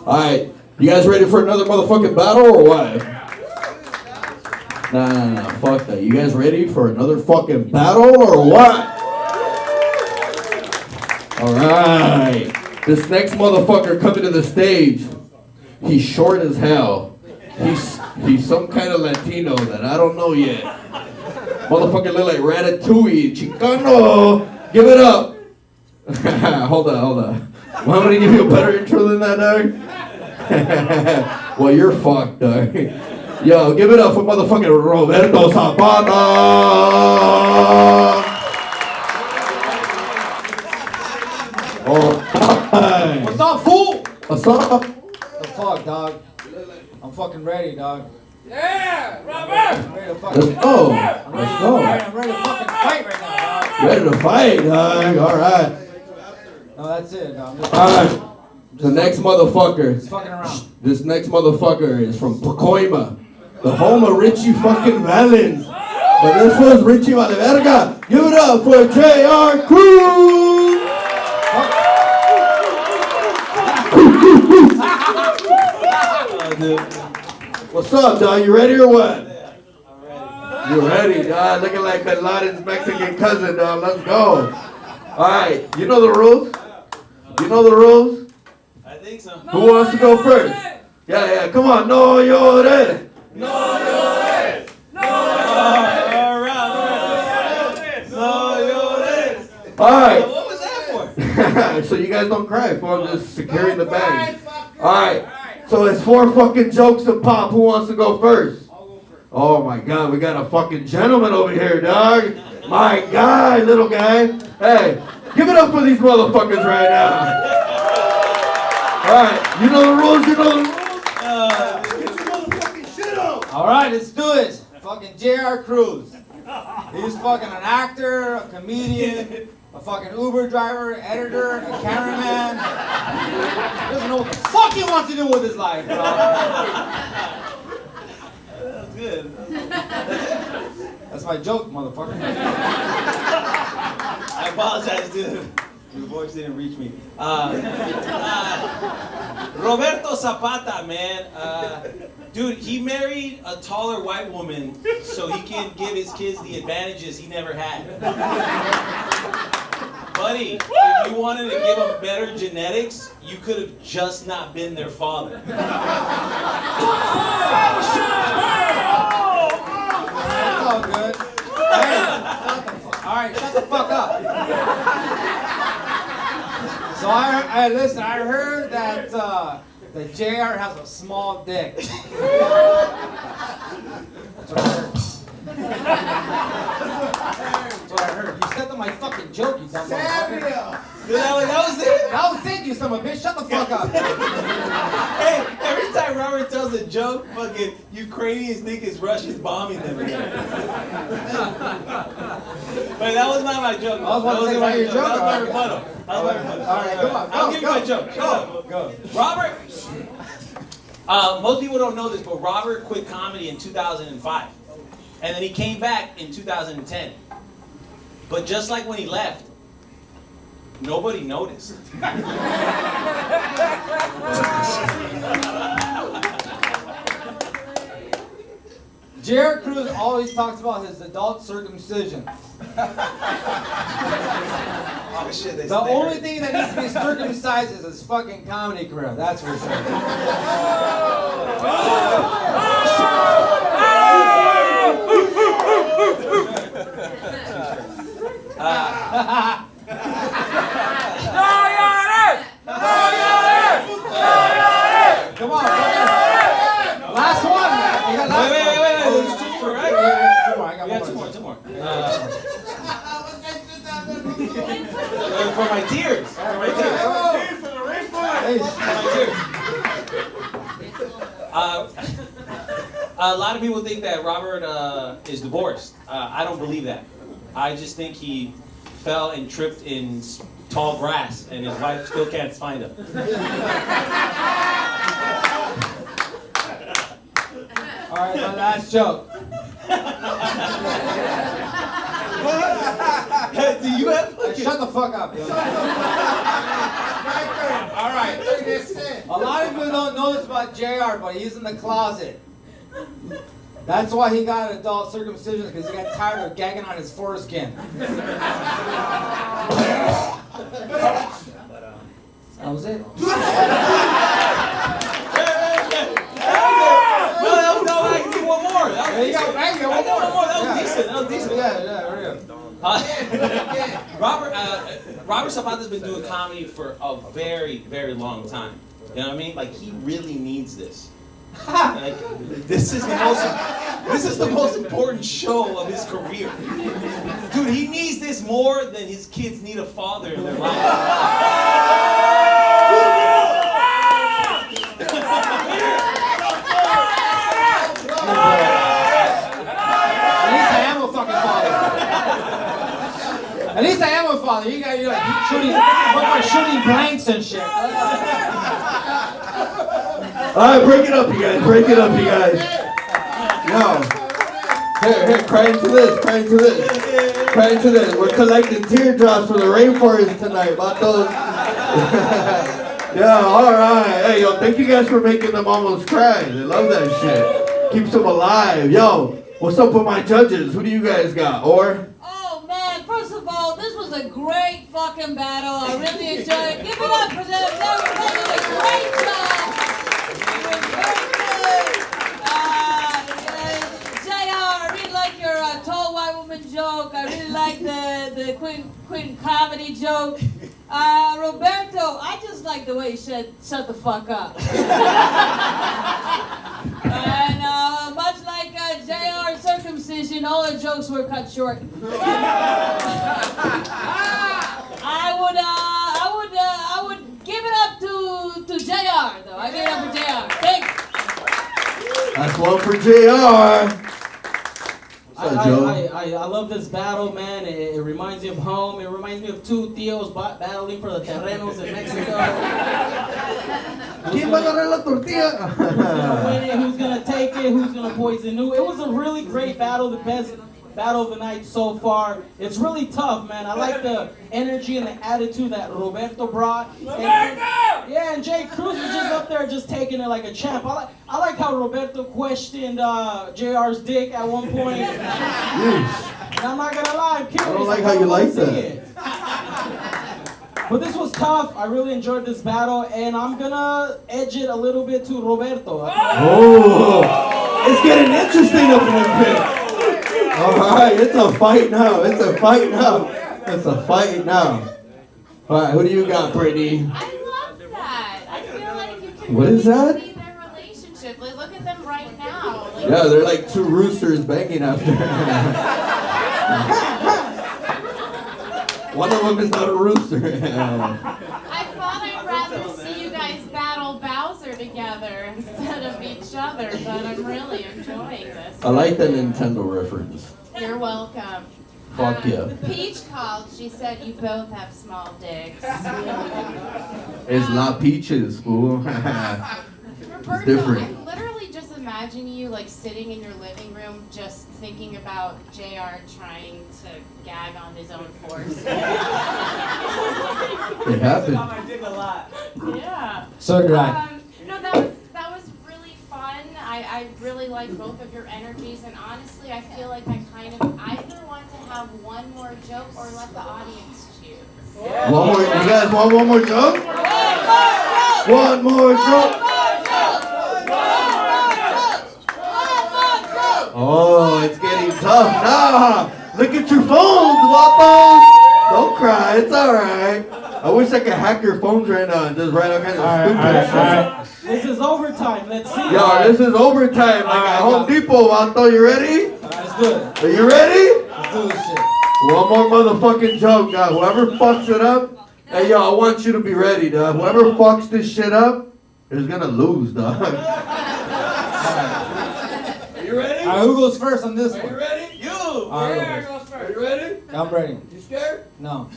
Alright, you guys ready for another motherfucking battle or what? Nah, fuck that. You guys ready for another fucking battle or what? Alright. This next motherfucker coming to the stage, he's short as hell. He's some kind of Latino that I don't know yet. Motherfucker look like Ratatouille. Chicano! Give it up! Hold on. Want me to give you a better intro than that, dog? Well, you're fucked, dog. Yo, give it up for motherfucking Roberto Zapata! Alright. What's up, fool? What's up? The fuck, dog? I'm fucking ready, dog. Yeah, Robert! I'm ready to fucking Let's go. I'm ready to fucking fight right now, dog. Ready to fight, dog. Alright. No, that's it, dog. Alright. The next motherfucker. Just fucking around. This next motherfucker is from Pacoima, the home of Richie fucking Valens. But this was Richie Valverga. Give it up for Jr.cruz! What's up, dog? You ready or what? You ready, dog? Looking like Bin Laden's Mexican cousin, dog. Let's go. Alright, you know the rules? You know the rules? I think so. Who wants to go first? Yeah, come on. No llores. No llores! No llores! Alright. What was that for? So you guys don't cry, for I'm just securing the bag. Alright. So it's 4 fucking jokes of pop. Who wants to go first? Oh my god, we got a fucking gentleman over here, dog. My guy, little guy. Hey, give it up for these motherfuckers right now. Alright, you know the rules, Get your motherfucking shit up. Alright, let's do it. Fucking Jr.cruz. He's fucking an actor, a comedian, a fucking Uber driver, editor, a cameraman. He doesn't know what the fuck he wants to do with his life, bro. That's good. That's my joke, motherfucker. I apologize, dude. Your voice didn't reach me. Roberto Zapata, man. Dude, he married a taller white woman so he can give his kids the advantages he never had. Buddy, if you wanted to give them better genetics, you could have just not been their father. That's all good. Alright, shut the fuck up. So listen, I heard that that JR has a small dick. That's what I heard. That's what I heard. You stepped on my fucking joke, you dumb motherfucker. Dude, that was it? That was it, you son of a bitch. Shut the fuck up. Hey, every time Robert tells a joke, fucking Ukrainians think it's Russians bombing them again. But that was not my joke. I was about to say about your joke. That was my rebuttal. Alright, come on. I'll give you my joke. Go. Robert, most people don't know this, but Robert quit comedy in 2005. And then he came back in 2010. But just like when he left, nobody noticed. Jr.cruz always talks about his adult circumcision. Oh shit, they The only thing that needs to be circumcised is his fucking comedy career, that's for sure. Come on, last one. You got last Wait. one. There's 2 more, right? Two more. I got We got one 2 more. more. For my tears. For my tears. Hey, A lot of people think that Robert is divorced. I don't believe that. I just think he fell and tripped in tall grass, and his wife still can't find him. all right, my last joke. Do you have? Shut the fuck up. Yo. All right. A lot of people don't know this about JR, but he's in the closet. That's why he got adult circumcision, because he got tired of gagging on his foreskin. That was it. No, I can do one more. Yeah, you got one more. That was decent. That was decent. Robert Zapata's been doing comedy for a very, very long time. You know what I mean? Like, he really needs this. Like, this is the most important show of his career. Dude, he needs this more than his kids need a father in their life. At least I am a father. You're like shooting blanks and shit. Alright, break it up, you guys. Break it up, you guys. Yo. Here, cry into this. Cry into this. Cry into this. We're collecting teardrops for the rainforest tonight, vatos. Yeah, alright. Hey, yo, thank you guys for making them almost cry. They love that shit. Keeps them alive. Yo, what's up with my judges? Who do you guys got? Or? First of all, this was a great fucking battle. I really enjoyed it. Give it up for them. They did a great job. It was very good. JR, I really like your tall white woman joke. I really like the Queen comedy joke. Roberto, I just like the way you said, shut the fuck up. And much like JR circumcision, all the jokes were cut short. I would give it up to JR though. I give it up for JR. Thanks. That's one for JR. I love this battle, man. It reminds me of home. It reminds me of two Theos battling for the terrenos in Mexico. ¿Quién va a agarrar la tortilla? Who's gonna win it? Who's gonna take it? Who's gonna poison who? It was a really great battle. The best battle of the night so far. It's really tough, man. I like the energy and the attitude that Roberto brought. And Jr.cruz was just up there just taking it like a champ. I like how Roberto questioned JR's dick at one point. And I'm not gonna lie, I'm curious. I don't like how you like that. But this was tough. I really enjoyed this battle, and I'm gonna edge it a little bit to Roberto. Oh, it's getting interesting up in this pit. All right, it's a fight now. It's a fight now. It's a fight now. All right, who do you got, Brittany? I love that. I feel like you can What is that? see their relationship. Like, look at them right now. Like, Yeah, they're like two roosters banging after. One of them is not a rooster. I thought I'd rather see you guys battle Bowser together instead of each other, but I'm really enjoying this. I like the Nintendo reference. You're welcome. Fuck yeah. Peach called. She said you both have small dicks. It's not peaches, fool. Roberto, different. I'm literally just imagining you like sitting in your living room just thinking about JR trying to gag on his own force. It happened. Yeah. So did I. No, that was really fun. I really like both of your energies, and honestly, I feel like I kind of either want to have one more joke or let the audience choose. One more. You guys want one more joke? One more joke. Oh, it's getting tough. Nah, look at your phones, wapo. Don't cry. It's all right. I wish I could hack your phones right now and just write all kinds of stupid shit. This is overtime. Let's see. Yo, this is overtime. Like at Home Depot, Vato. You ready? Let's do it. Are you ready? Let's do this shit. One more motherfucking joke, dog. Whoever fucks it up, hey, yo, I want you to be ready, dog. Whoever fucks this shit up is gonna lose, dog. Are you ready? All right, who goes first on this one? Are you ready? You! All right, goes first. are you ready? I'm ready. You scared? No.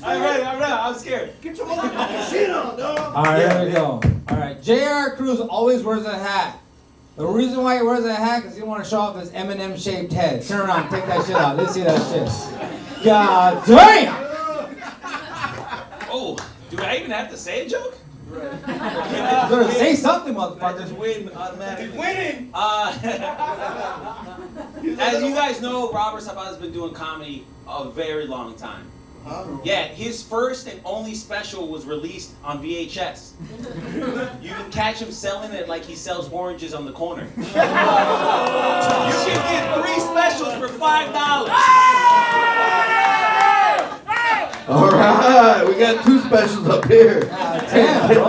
I'm ready. I'm scared. Get your motherfucking shit on, dog. All right, here we go. All right, Jr.cruz always wears a hat. The reason why he wears that hat is he don't want to show off his M&M-shaped head. Turn around, take that shit out. Let's see that shit. God damn! Oh, do I even have to say a joke? You better say something, motherfucker. Just win automatically. He's winning. As you guys know, Robert Zapata's been doing comedy a very long time. Yeah, his first and only special was released on VHS. You can catch him selling it like he sells oranges on the corner. You can get 3 specials for $5. All right, we got 2 specials up here. God damn, bro.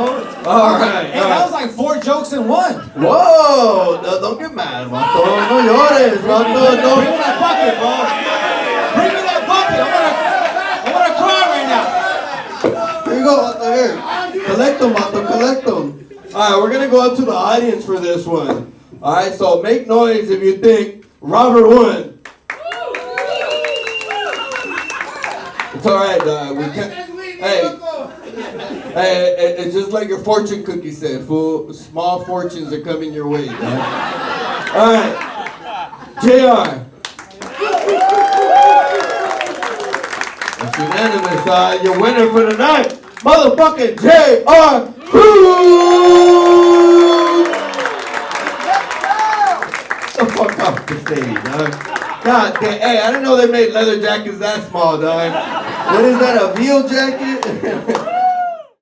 All right. Hey, that was like 4 jokes in one. Whoa! No, don't get mad, Vato. No llores, Vato. Bring me that bucket, bro. Bring me that bucket. I'm gonna cry right now. Here you go, Vato. Here. Collect them, Vato. Collect them. All right, we're gonna go up to the audience for this one. All right, so make noise if you think Robert won. It's all right, we can't. Hey, it's just like your fortune cookie said, fool. Small fortunes are coming your way, dog. All right, JR. That's unanimous, your winner for the night, motherfucking Jr.cruz. Get the fuck off the stage, dog. God damn, hey, I didn't know they made leather jackets that small, dog. What is that, a veal jacket?